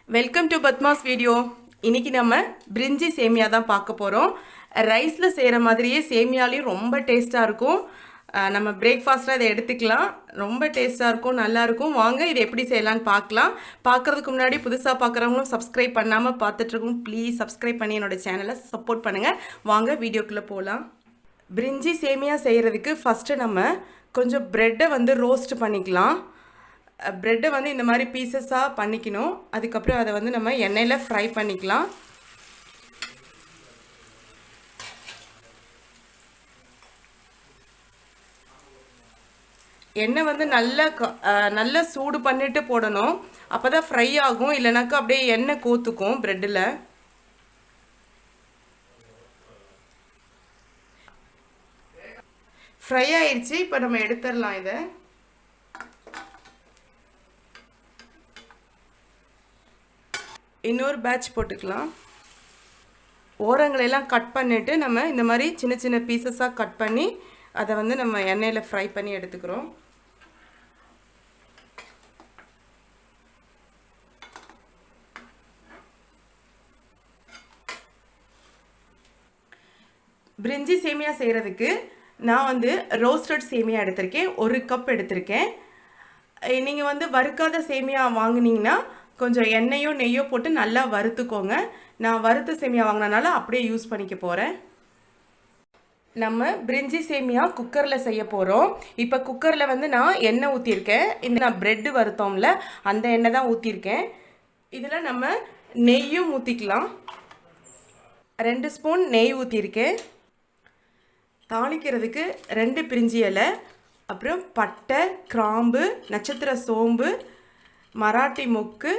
Welcome to Padma'svideo. இன்னைக்கு நம்ம brinji semiya தான் பார்க்க போறோம். ரைஸ்ல செய்யற மாதிரியே சேமியாலயும் ரொம்ப டேஸ்டா இருக்கும். நம்ம பிரேக்ஃபாஸ்டா இதை எடுத்துக்கலாம். ரொம்ப டேஸ்டா இருக்கும், நல்லா இருக்கும். வாங்க இதை எப்படி செய்யலாம்னு பார்க்கலாம். பார்க்கிறதுக்கு முன்னாடி புதுசா பார்க்கறவங்களும் சப்ஸ்கிரைப் பண்ணாம பார்த்துட்டு இருக்கோம். ப்ளீஸ் சப்ஸ்கிரைப் பண்ணி என்னோட சேனலை சப்போர்ட் பண்ணுங்க. வாங்க வீடியோக்குள்ள போலாம். brinji சேமியா செய்யறதுக்கு ஃபர்ஸ்ட் நம்ம கொஞ்சம் பிரெட்டை வந்து ரோஸ்ட் பண்ணிக்கலாம். பிரெட்டை வந்து இந்த மாதிரி பீசஸாக பண்ணிக்கணும். அதுக்கப்புறம் அதை வந்து நம்ம எண்ணெயில் ஃப்ரை பண்ணிக்கலாம். எண்ணெய் வந்து நல்லா சூடு பண்ணிட்டு போடணும். அப்போ தான் ஃப்ரை ஆகும், இல்லைனாக்கா அப்படியே எண்ணெய் கோத்துக்கும் பிரெட்டில். ஃப்ரை ஆயிடுச்சு. இப்போ நம்ம எடுத்துடலாம். இதை இன்னொரு பேட்ச் போட்டுக்கலாம். ஓரங்களெல்லாம் கட் பண்ணிவிட்டு நம்ம இந்த மாதிரி சின்ன சின்ன பீசஸாக கட் பண்ணி அதை வந்து நம்ம எண்ணெயில் ஃப்ரை பண்ணி எடுத்துக்கிறோம். பிரிஞ்சி சேமியா செய்கிறதுக்கு நான் வந்து ரோஸ்டட் சேமியா எடுத்திருக்கேன். 1 கப் எடுத்திருக்கேன். நீங்கள் வந்து வறுக்காத சேமியா வாங்கினீங்கன்னா கொஞ்சம் எண்ணெயோ நெய்யோ போட்டு நல்லா வறுத்துக்கோங்க. நான் வறுத்த சேமியா வாங்கினனால அப்படியே யூஸ் பண்ணிக்க போகிறேன். நம்ம பிரிஞ்சி சேமியா குக்கரில் செய்ய போகிறோம். இப்போ குக்கரில் வந்து நான் எண்ணெய் ஊற்றிருக்கேன். இந்த நான் ப்ரெட்டு வறுத்தோம்ல அந்த எண்ணெய் தான் ஊற்றிருக்கேன். இதில் நம்ம நெய்யும் ஊற்றிக்கலாம். 2 ஸ்பூன் நெய் ஊற்றிருக்கேன். தாளிக்கிறதுக்கு 2 பிரிஞ்சி இலை, அப்புறம் பட்டை, கிராம்பு, நட்சத்திர சோம்பு, மராட்டி மொக்கு,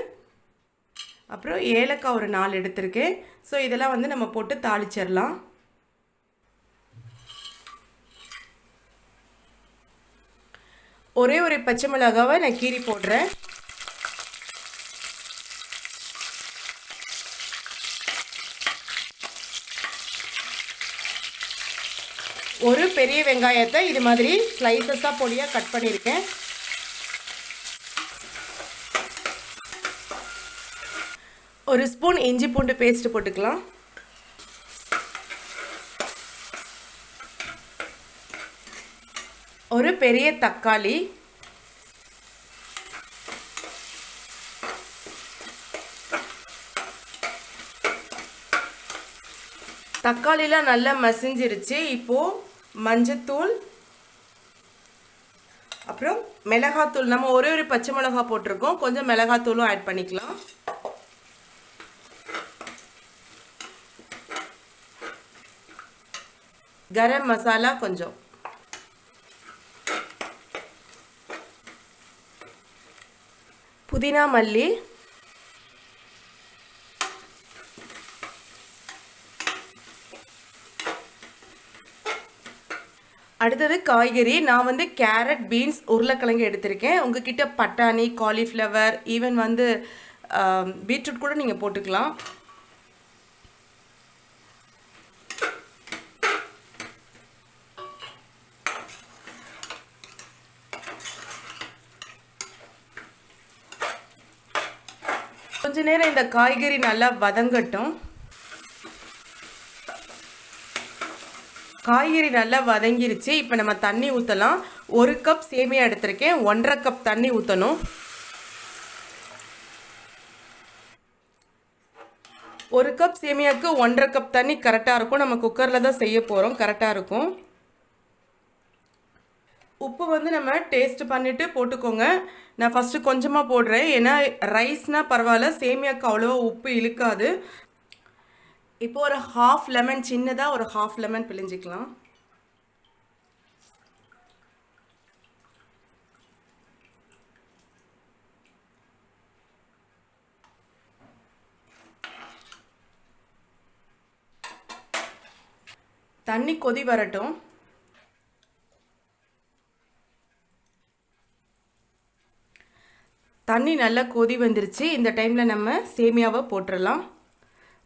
அப்புறம் ஏலக்காய் ஒரு 4 எடுத்திருக்கேன். ஸோ இதெல்லாம் வந்து நம்ம போட்டு தாளிச்சிடலாம். ஒரே ஒரு பச்சை மிளகாவை நான் கீறி போடுறேன். ஒரு பெரிய வெங்காயத்தை இது மாதிரி ஸ்லைசஸாக பொடியாக கட் பண்ணியிருக்கேன். ஒரு ஸ்பூன் இஞ்சி பூண்டு பேஸ்ட் போட்டுக்கலாம். ஒரு பெரிய தக்காளி, தக்காளிலாம் நல்லா மசிஞ்சிருச்சு. இப்போது மஞ்சத்தூள், அப்புறம் மிளகாத்தூள். நம்ம ஒரே ஒரு பச்சை மிளகாய் போட்டிருக்கோம், கொஞ்சம் மிளகாத்தூளும் ஆட் பண்ணிக்கலாம். கரம் மசாலா கொஞ்சம், புதினா மல்லி, அடுத்தது காய்கறி. நான் வந்து கேரட், பீன்ஸ், உருளைக்கிழங்கு எடுத்திருக்கேன். உங்ககிட்ட பட்டாணி, காலிஃப்ளவர், ஈவன் வந்து பீட்ரூட் கூட நீங்கள் போட்டுக்கலாம். கொஞ்ச நேரம் இந்த காய்கறி நல்லா வதங்கட்டும். காய்கறி நல்லா வதங்கிருச்சு. இப்போ நம்ம தண்ணி ஊற்றலாம். 1 கப் சேமியா எடுத்திருக்கேன், 1.5 கப் தண்ணி ஊற்றணும். 1 கப் சேமியாவுக்கு 1.5 கப் தண்ணி கரெக்டாக இருக்கும். நம்ம குக்கரில் தான் செய்ய போகிறோம், கரெக்டாக இருக்கும். உப்பு வந்து நம்ம டேஸ்ட் பண்ணிவிட்டு போட்டுக்கோங்க. நான் ஃபஸ்ட்டு கொஞ்சமாக போடுறேன், ஏன்னா ரைஸ்னால் பரவாயில்ல, சேமியாவுக்கு அவ்வளோவா உப்பு இழுக்காது. இப்போ ஒரு 1/2 லெமன், சின்னதாக ஒரு 1/2 லெமன் பிழிஞ்சிக்கலாம். தண்ணி கொதி வரட்டும். தண்ணி நல்லா கொதி வந்துருச்சு. இந்த டைமில் நம்ம சேமியாவை போட்டுடலாம்.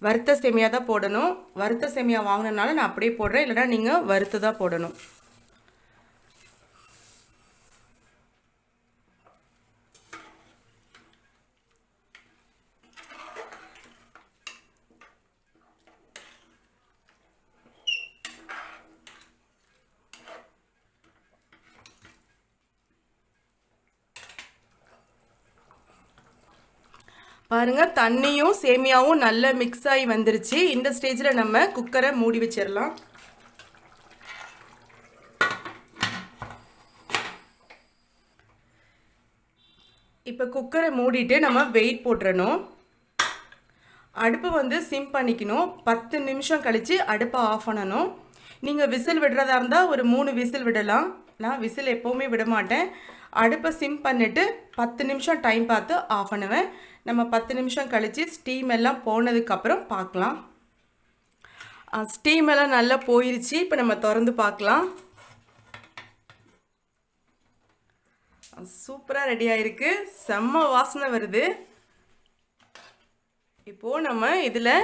வறுத்த சேமியா தான் போடணும். வறுத்த சேமியா வாங்கினால நான் அப்படியே போடுறேன், இல்லைனா நீங்கள் வறுத்து தான் போடணும். பாருங்கள் தண்ணியும் சேமியாவும் நல்லா மிக்ஸ் ஆகி வந்துருச்சு. இந்த ஸ்டேஜில் நம்ம குக்கரை மூடி வச்சிடலாம். இப்போ குக்கரை மூடிட்டு நம்ம வெயிட் போட்டுறணும். அடுப்பு வந்து சிம் பண்ணிக்கணும். 10 நிமிஷம் கழித்து அடுப்பை ஆஃப் பண்ணணும். நீங்கள் விசில் விடுறதா இருந்தால் ஒரு 3 விசில் விடலாம். நான் விசில் எப்போவுமே விட மாட்டேன். அடுப்பை சிம் பண்ணிவிட்டு 10 நிமிஷம் டைம் பார்த்து ஆஃப் பண்ணுவேன். நம்ம 10 நிமிஷம் கழித்து ஸ்டீம் எல்லாம் போனதுக்கப்புறம் பார்க்கலாம். ஸ்டீம் எல்லாம் நல்லா போயிருச்சு. இப்போ நம்ம திறந்து பார்க்கலாம். சூப்பராக ரெடி ஆகிருக்கு. செம்ம வாசனை வருது. இப்போது நம்ம இதில்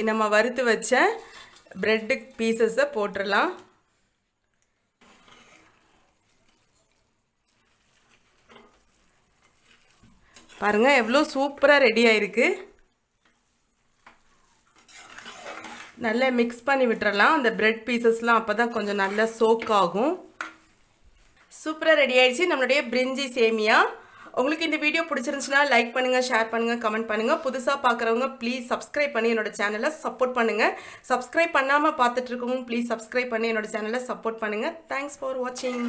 நம்ம வறுத்து வச்ச பிரெட்டு பீசஸை போட்டுடலாம். பாருங்கள் எவ்வளோ சூப்பராக ரெடி ஆகிருக்கு. நல்லா மிக்ஸ் பண்ணி விட்டுறலாம். அந்த பிரெட் பீசஸ்லாம் அப்போ தான் கொஞ்சம் நல்லா சோக் ஆகும். சூப்பராக ரெடி ஆகிடுச்சு நம்மளுடைய பிரிஞ்சி சேமியா. உங்களுக்கு இந்த வீடியோ பிடிச்சிருந்துச்சுன்னா லைக் பண்ணுங்கள், ஷேர் பண்ணுங்கள், கமெண்ட் பண்ணுங்கள். புதுசாக பார்க்குறவங்க ப்ளீஸ் சப்ஸ்கிரைப் பண்ணி என்னோடய சேனலை சப்போர்ட் பண்ணுங்கள். சப்ஸ்கிரைப் பண்ணாமல் பார்த்துட்ருக்கவங்க ப்ளீஸ் சப்ஸ்கிரைப் பண்ணி என்னோடய சேனலை சப்போர்ட் பண்ணுங்கள். தேங்க்ஸ் ஃபார் வாட்சிங்.